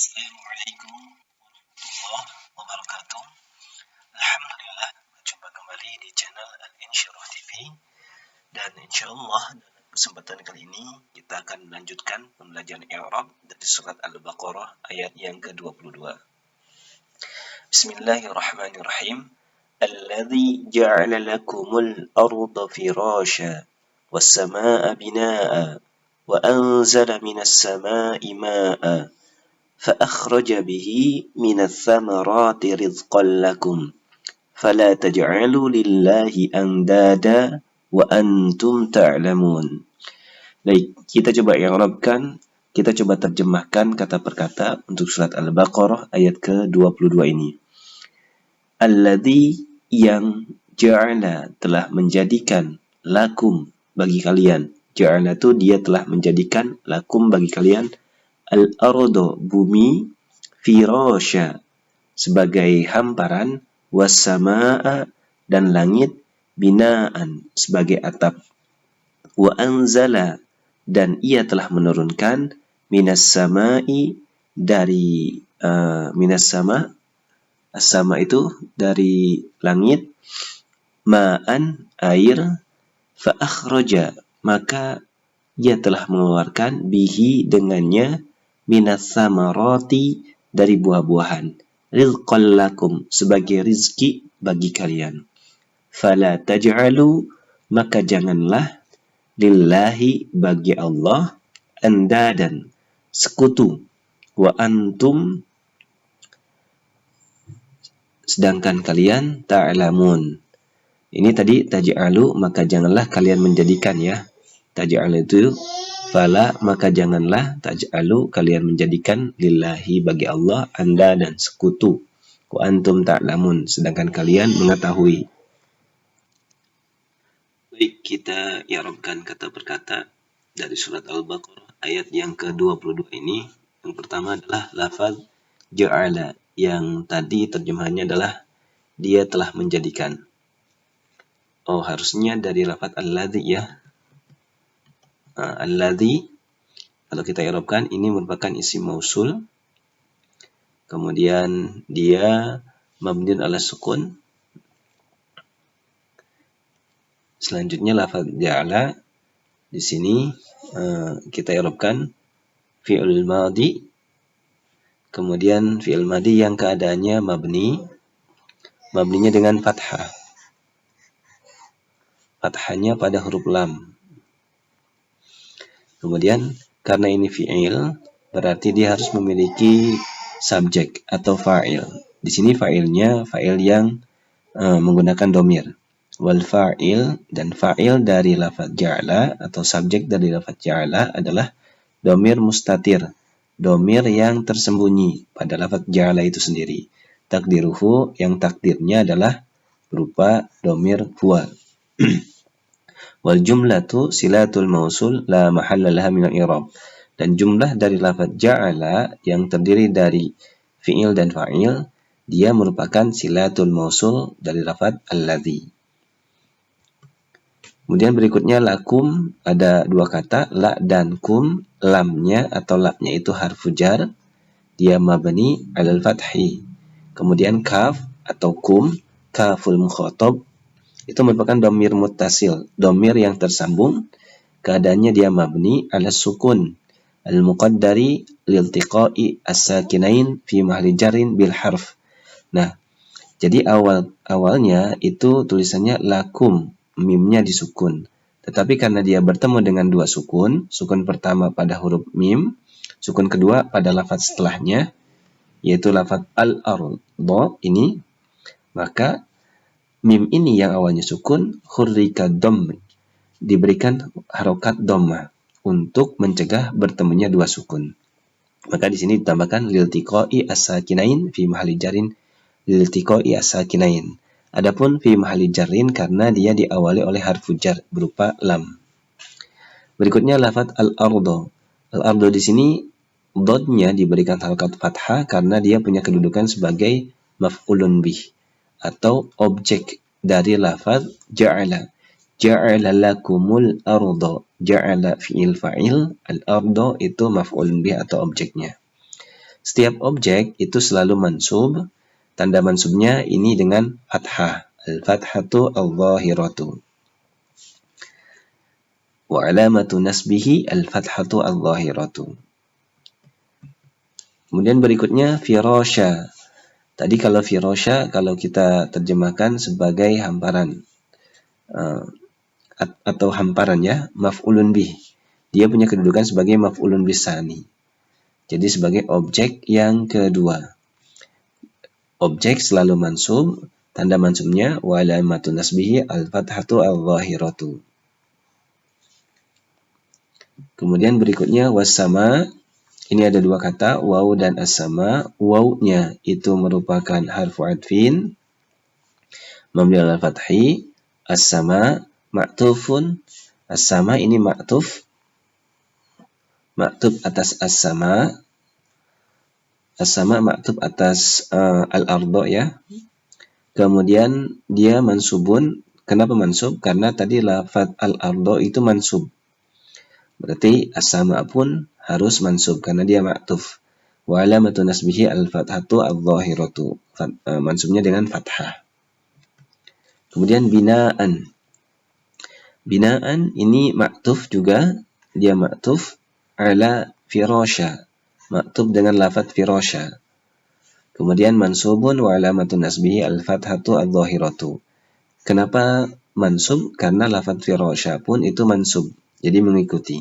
Assalamualaikum warahmatullahi wabarakatuh. Alhamdulillah, berjumpa kembali di channel Al-Insyirah TV. Dan insyaallah dalam kesempatan kali ini kita akan melanjutkan pembelajaran i'rab dari surat Al-Baqarah ayat yang ke-22. Bismillahirrahmanirrahim. Alladzi ja'ala lakumul arda firasha was samaa'a binaa'a wa anzala minas samaa'i maa'a فأخرج به من الثمرات رزقا لكم فلا تجعلوا لله أندادا وأنتم تعلمون. Baik, kita coba i'rabkan, kita coba terjemahkan kata per kata untuk surat Al-Baqarah ayat ke-22 ini. Alladzi, yang, ja'ala, telah menjadikan, lakum, bagi kalian. Ja'ala itu dia telah menjadikan, lakum, bagi kalian, al-ardo, bumi, firasha, sebagai hamparan, was-samaa'a, dan langit, binaan, sebagai atap, wa anzala, dan ia telah menurunkan, minas samai, dari minas sama, as-sama itu dari langit, ma'an, air, fa akhraja, maka ia telah mengeluarkan, bihi, dengannya, minas samarati, dari buah-buahan, rizqan lakum, sebagai rizki bagi kalian. Fala taj'alu, maka janganlah, lillahi, bagi Allah, andadan, sekutu, wa antum, sedangkan kalian, ta'lamun. Ini tadi taj'alu, maka janganlah kalian menjadikan ya. Taj'alu itu fala, maka janganlah, taj'alu, kalian menjadikan, lillahi, bagi Allah, anda dan sekutu, wa antum ta'lamun, sedangkan kalian mengetahui. Baik, kita i'rabkan kata per kata dari surat Al-Baqarah ayat yang ke-22 ini. Yang pertama adalah lafaz ja'ala, yang tadi terjemahannya adalah dia telah menjadikan. Oh, harusnya dari lafaz alladzi ya. Alladzi, kalau kita i'rabkan, ini merupakan isim mausul. Kemudian dia mabniun ala sukun. Selanjutnya lafaz ja'ala di sini kita i'rabkan fi'il madhi. Kemudian fi'il madhi yang keadaannya mabninya dengan fathah. Fathahnya pada huruf lam. Kemudian karena ini fi'il, berarti dia harus memiliki subjek atau fa'il. Di sini fa'ilnya fa'il yang menggunakan domir. Wal fa'il, dan fa'il dari lafaz ja'ala atau subjek dari lafaz ja'ala adalah domir mustatir. Domir yang tersembunyi pada lafaz ja'ala itu sendiri. Takdiruhu, yang takdirnya adalah berupa domir huwa. Wal jumlatu silatul mausul la mahalla laha minal i'rab. Dan jumlah dari lafaz ja'ala yang terdiri dari fi'il dan fa'il, dia merupakan silatul mausul dari lafaz alladzi. Kemudian berikutnya lakum, ada dua kata, la dan kum. Lamnya atau laknya itu harfu jar, dia mabni alal fathi. Kemudian kaf atau kum, kaful mukhatab, itu merupakan domir muttasil, domir yang tersambung, keadaannya dia mabni ala sukun al-muqaddari liltiqa'i as-sakinain fi mahli jarrin bil harf. Nah, jadi awalnya itu tulisannya lakum, mimnya disukun. Tetapi karena dia bertemu dengan dua sukun, sukun pertama pada huruf mim, sukun kedua pada lafaz setelahnya, yaitu lafaz al-ardo ini, maka mim ini yang awalnya sukun, hurrika dhamm, diberikan harokat dhammah untuk mencegah bertemunya dua sukun. Maka di sini ditambahkan liltiqa'i as-sakinain fi mahalli jarrin, liltiqa'i as-sakinain. Adapun fi mahalli jarrin karena dia diawali oleh harfu jar berupa lam. Berikutnya lafaz al-ardo. Al-ardo di sini dodnya diberikan harokat fathah karena dia punya kedudukan sebagai maf'ulun bih atau objek dari lafaz ja'ala. Ja'ala lakumul ardo. Ja'ala fi'il fa'il, al-ardo itu maf'ul bih atau objeknya. Setiap objek itu selalu mansub. Tanda mansubnya ini dengan fathah. Al-fathatu al-zahiratu. Wa alamatu nasbihi al-fathatu al-zahiratu. Kemudian berikutnya firasha. Tadi kalau firasha, kalau kita terjemahkan sebagai hamparan atau hamparan ya, maf'ulun bih. Dia punya kedudukan sebagai maf'ulun bisani. Jadi sebagai objek yang kedua. Objek selalu mansub, tanda mansubnya wa alamatu nasbihi al-fathatu al-zahiratu. Kemudian berikutnya wasama. Ini ada dua kata, waw dan as-sama. Wawnya itu merupakan harfu adfin, mabni ala fathi. As-sama ma'tufun. As-sama ini ma'tuf atas as-sama. As-sama ma'tuf atas al-ardo ya. Kemudian dia mansubun. Kenapa mansub? Karena tadi lafaz al-ardo itu mansub. Berarti as-sama pun harus mansub karena dia ma'tuf. Wa alamatu nasbihi al-fathatu al-zahiratu. Mansubnya dengan fathah. Kemudian binaan. Binaan ini ma'tuf juga. Dia ma'tuf ala firasha. Ma'tuf dengan lafaz firasha. Kemudian mansubun wa alamatu nasbihi al-fathatu al-zahiratu. Kenapa mansub? Karena lafaz firasha pun itu mansub. Jadi mengikuti.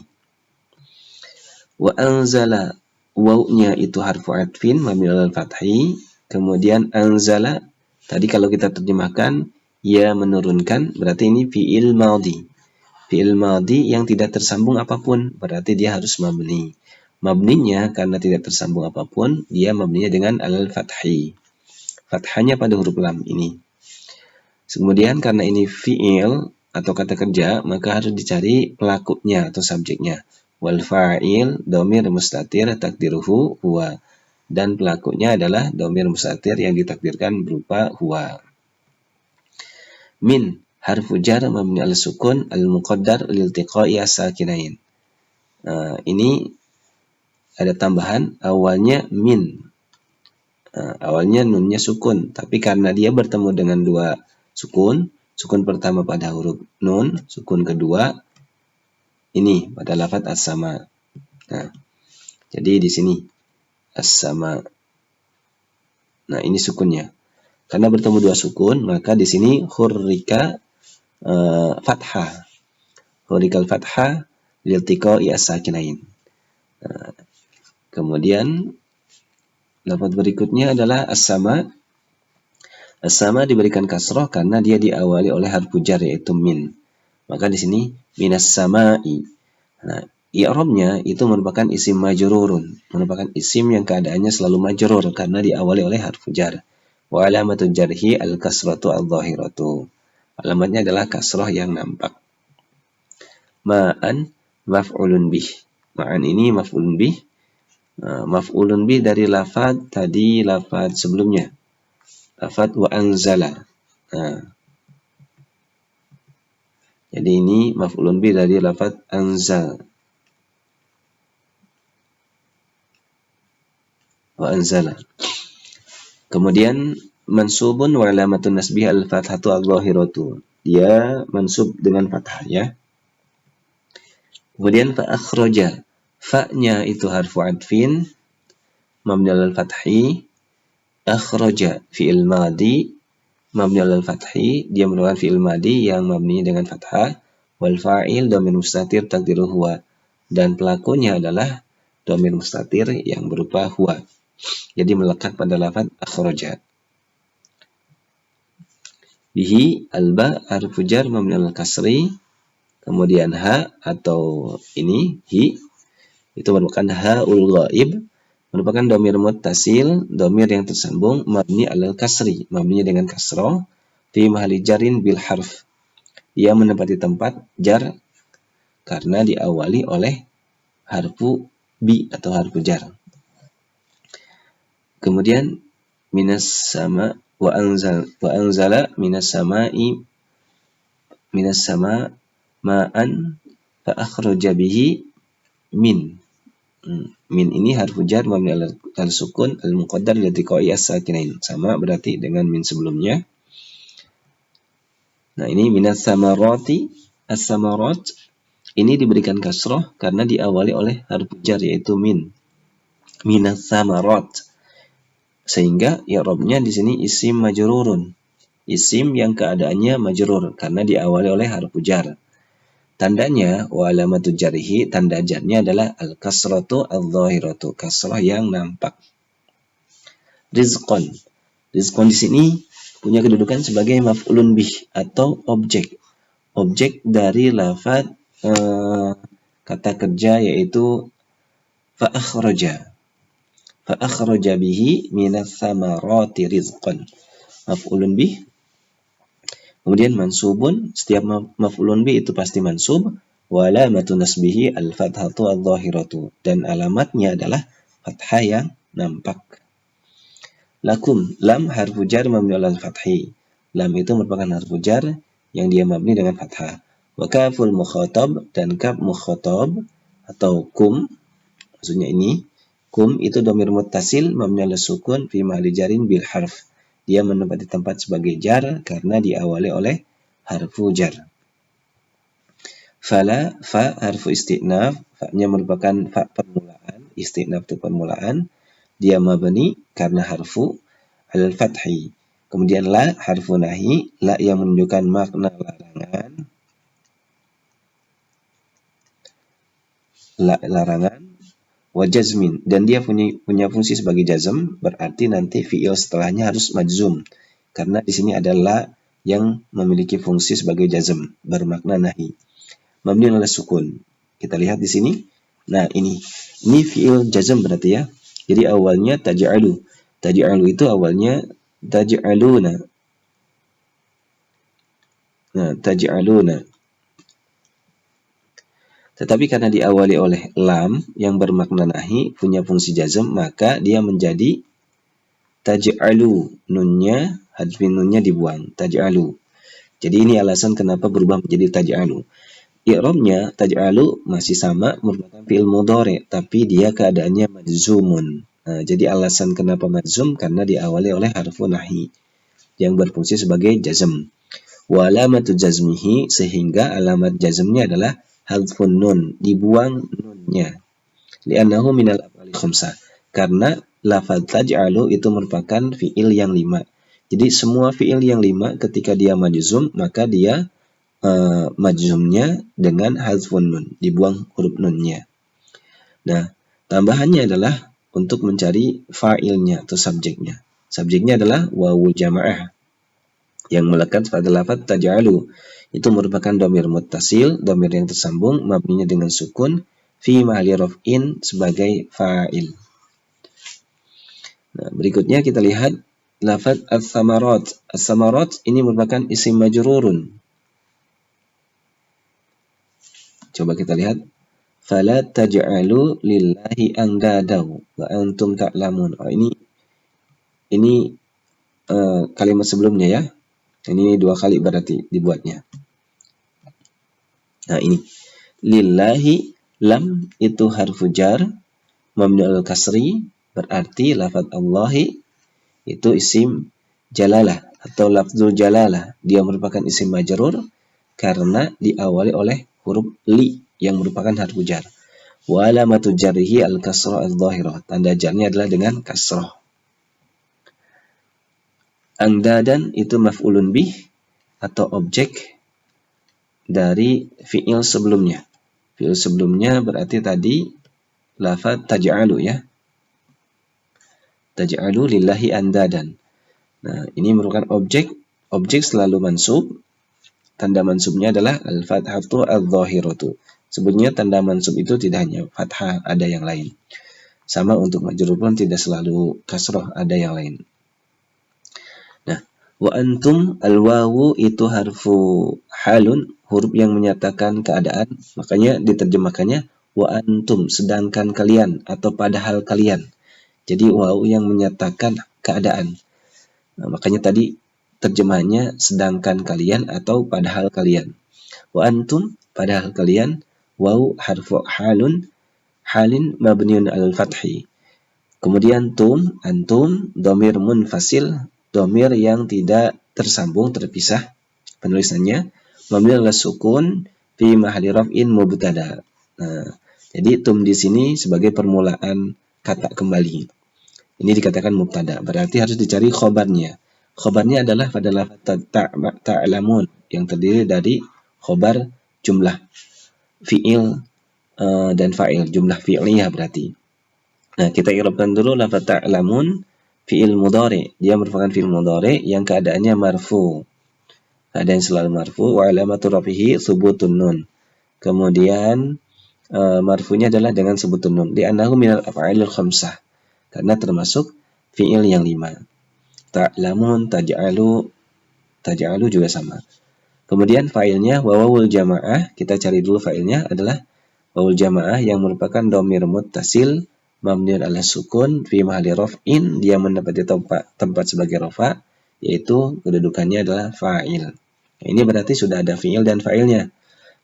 Wa anzala, wawnya itu harfu atfin mabni alal fathi. Kemudian anzala, tadi kalau kita terjemahkan ia menurunkan, berarti ini fi'il madhi. Fi'il madhi yang tidak tersambung apapun, berarti dia harus mabni. Mabninya karena tidak tersambung apapun, dia mabninya dengan alal fathi. Fathanya pada huruf lam ini. Kemudian karena ini fi'il atau kata kerja, maka harus dicari pelakunya atau subjeknya. Wal fa'il dhamir mustatir takdiruhu huwa, dan pelakunya adalah dhamir mustatir yang ditakdirkan berupa huwa. Min harfu jar mabni al sukun al muqaddar lil iltiqa'i as-sakinain. Ini ada tambahan, awalnya min. Awalnya nunnya sukun, tapi karena dia bertemu dengan dua sukun pertama pada huruf nun, sukun kedua ini pada lafaz as-sama. Nah, jadi di sini as-sama. Nah, ini sukunnya. Karena bertemu dua sukun, maka di sini hurrika fathah. Hurrikal fathah liltiqa'i as-sakinain. Kemudian lafaz berikutnya adalah as-sama. As-sama diberikan kasroh karena dia diawali oleh harfu jar yaitu min. Maka di sini minas sama'i. Nah, i'rabnya itu merupakan isim majrurun, merupakan isim yang keadaannya selalu majrur karena diawali oleh harfu jar. Wa alamatu jarhi al-kasratu al-zahiratu. Alamatnya adalah kasroh yang nampak. Ma'an maf'ulun bih. Ma'an ini maf'ulun bih. Maf'ulun bih dari lafaz tadi, lafaz sebelumnya. Lafaz wa anzala. Jadi ini maf'ulun bih dari lafaz anzal. Wa anzala. Kemudian mansubun wa alamatun nasbih al-fathatu al-zahiratu. Dia mansub dengan fathah ya. Kemudian fa akhraja. Fa-nya itu harfu adfin mabni alal fathi. Akhraja fi'il madi mabni alal fathi, dia merupakan fi'il madi yang mabni dengan fathah. Wal fa'il dhamir mustatir takdiruhu huwa, dan pelakunya adalah dhamir mustatir yang berupa huwa. Jadi melekat pada lafaz akhraja. Bihi alba harfu jar mabni alal kasri. Kemudian ha atau ini hi itu merupakan haul ghaib, merupakan dhamir muttasil, dhamir yang tersambung mabni alal kasri, mabninya dengan kasroh fi mahalli jarin bil harf. Ia menempati tempat jar karena diawali oleh harfu bi atau harfu jar. Kemudian minas sama wa anzala minas sama'i minas sama ma'an fa akhraja bihi min. Min ini harfu jar mabni al sukun al muqaddar li iltiqai as-sakinain. Sama berarti dengan min sebelumnya. Nah, ini minas samarati, as-samarat ini diberikan kasroh karena diawali oleh harfu jar yaitu min. Minas samarat. Sehingga i'rabnya di sini isim majrurun. Isim yang keadaannya majrur karena diawali oleh harfu jar. Tandanya wa alamatu jarhi, tanda jarnya adalah al-kasratu al-zahiratu, kasrah yang nampak. Rizqan. Rizqan di sini punya kedudukan sebagai maf'ulun bih atau objek. Objek dari lafaz kata kerja yaitu fa'akhraja. Fa'akhraja bihi minas samarati rizqan. Maf'ulun bih. Kemudian mansubun, setiap maf'ulun bih itu pasti mansub. Wa alamatu nasbihi al-fathatu al-zahiratu. Dan alamatnya adalah fathah yang nampak. Lakum, lam harfu jar mabni alal fathi. Lam itu merupakan harfu jar yang dia mabni dengan fathah. Wa kaful mukhatab, dan kaf mukhatab atau kum, maksudnya ini, kum itu dhamir muttasil mabni alal sukun fi mahalli jarin bil harf. Dia menempati tempat sebagai jar karena diawali oleh harfu jar. Fala, fa harfu istinaf, fa-nya merupakan fa permulaan, istinaf itu permulaan. Dia mabni karena harfu al-fathi. Kemudian la harfu nahi, la yang menunjukkan makna larangan. La larangan. Wa jazmin, dan dia punya fungsi sebagai jazm, berarti nanti fi'il setelahnya harus majzum. Karena di sini ada la yang memiliki fungsi sebagai jazm, bermakna nahi. Mabni ala sukun. Kita lihat di sini. Nah, ini fi'il jazm berarti ya. Jadi awalnya taj'alu. Taj'alu itu awalnya taj'aluna. Nah, taj'aluna. Tetapi karena diawali oleh lam yang bermakna nahi, punya fungsi jazm, maka dia menjadi taj'alu. Nunnya, hadfin nunnya dibuang. Taj'alu. Jadi ini alasan kenapa berubah menjadi taj'alu. I'rabnya taj'alu masih sama, merupakan fi'il mudhari, tapi dia keadaannya majzumun. Nah, jadi alasan kenapa majzum karena diawali oleh harfu nahi yang berfungsi sebagai jazm. Wa alamatu jazmihi, sehingga alamat jazmnya adalah hadfun nun, dibuang nunnya. Li'annahu minal af'ali khamsah, karena lafaz taj'alu itu merupakan fi'il yang 5. Jadi semua fi'il yang 5 ketika dia majzum, maka dia majzumnya dengan hadfun nun, dibuang huruf nunnya. Nah, tambahannya adalah untuk mencari fa'ilnya atau subjeknya. Subjeknya adalah wawul jamaah yang melekat pada lafaz taj'alu. Itu merupakan dhamir muttasil, dhamir yang tersambung, mabninya dengan sukun, fi mahalli raf'in sebagai fa'il. Nah, berikutnya kita lihat lafaz as-samarat. As-samarat ini merupakan isim majrurun. Coba kita lihat. Fala taj'alu lillahi andadahu wa antum ta'lamun. Oh, ini kalimat sebelumnya ya. Ini 2 kali berarti dibuatnya. Nah, ini lillahi, lam itu harfu jar mabni al kasri, berarti lafaz Allahi itu isim jalalah atau lafzul jalalah. Dia merupakan isim majrur karena diawali oleh huruf li yang merupakan harfu jar. Wa alamatu jarrihi al-kasrah al-zahirah. Tanda jarnya adalah dengan kasrah. Angdadan itu maf'ulun bih atau objek dari fi'il sebelumnya. Fi'il sebelumnya berarti tadi lafaz taj'alu ya. Taj'alu lillahi andadan. Nah, ini merupakan objek selalu mansub. Tanda mansubnya adalah al-fathatu al-zahiratu. Sebetulnya tanda mansub itu tidak hanya fathah, ada yang lain. Sama untuk majrur pun tidak selalu kasroh, ada yang lain. Nah, wa antum al-wawu itu harfu halun, huruf yang menyatakan keadaan. Makanya diterjemahkannya wa antum, sedangkan kalian atau padahal kalian. Jadi wawu yang menyatakan keadaan. Nah, makanya tadi terjemahannya sedangkan kalian atau padahal kalian. Wa antum, padahal kalian. Waw harfu halun. halin mabniun al fathi. Kemudian antum, domir munfasil, domir yang tidak tersambung, terpisah penulisannya, mabni ala sukun fi mahalli raf'in mubtada. Nah, jadi tum di sini sebagai permulaan kata kembali. Ini dikatakan mubtada, berarti harus dicari khobarnya. Khobarnya adalah pada lafaz ta'lamun yang terdiri dari khobar jumlah fi'il dan fa'il, jumlah fi'liyah berarti. Nah, kita i'rabkan dulu lafaz ta'lamun fi'il mudhari. Dia merupakan fi'il mudhari yang keadaannya marfu. Keadaan selalu marfu, wa alamatu rafihi thubutun nun. Kemudian marfunya adalah dengan sebutun nun. Li'annahu minal af'alil khamsah. Karena termasuk fi'il yang 5. Ta'lamun, taj'alu juga sama. Kemudian fa'ilnya wawul jamaah, kita cari dulu fa'ilnya adalah wawul jamaah yang merupakan dhamir muttasil mabniun ala sukun fi mahalli raf'in, dia mendapati tempat sebagai rafa, yaitu kedudukannya adalah fa'il. Nah, ini berarti sudah ada fi'il dan fa'ilnya.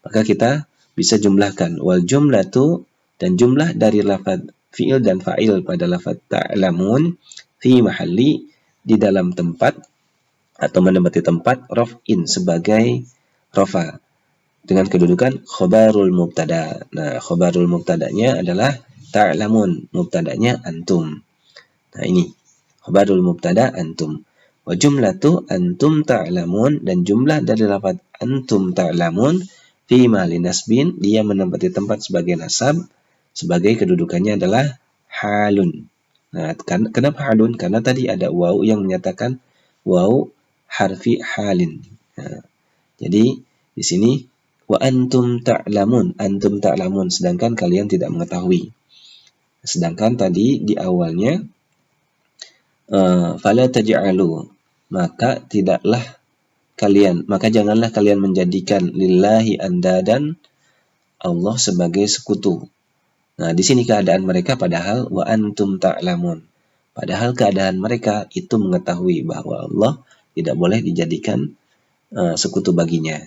Maka kita bisa jumlahkan wal jumlatu, dan jumlah dari lafaz fi'il dan fa'il pada lafaz ta'lamun fi mahalli, di dalam tempat atau menempati tempat raf'in sebagai rafa dengan kedudukan khobarul mubtada. Nah, khobarul mubtadanya adalah ta'lamun, mubtadanya antum. Nah, ini khobarul mubtada antum. Wa jumlatu antum ta'lamun, dan jumlah dari lafaz antum ta'lamun fi mahalli nasbin, dia menempati tempat sebagai nasab, sebagai kedudukannya adalah halun. Nah, kenapa halun? Karena tadi ada waw yang menyatakan waw harfi halin. Nah, jadi di sini wa antum ta'lamun, sedangkan kalian tidak mengetahui. Sedangkan tadi di awalnya fala taj'alu, maka janganlah kalian menjadikan lillahi andadan, Allah sebagai sekutu. Nah, di sini keadaan mereka padahal wa antum ta'lamun. Padahal keadaan mereka itu mengetahui bahwa Allah tidak boleh dijadikan sekutu baginya.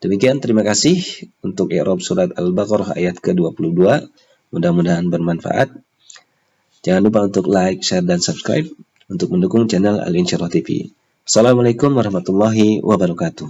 Demikian, terima kasih untuk i'rab surat Al-Baqarah ayat ke-22. Mudah-mudahan bermanfaat. Jangan lupa untuk like, share, dan subscribe untuk mendukung channel Al-Insyirah TV. Assalamualaikum warahmatullahi wabarakatuh.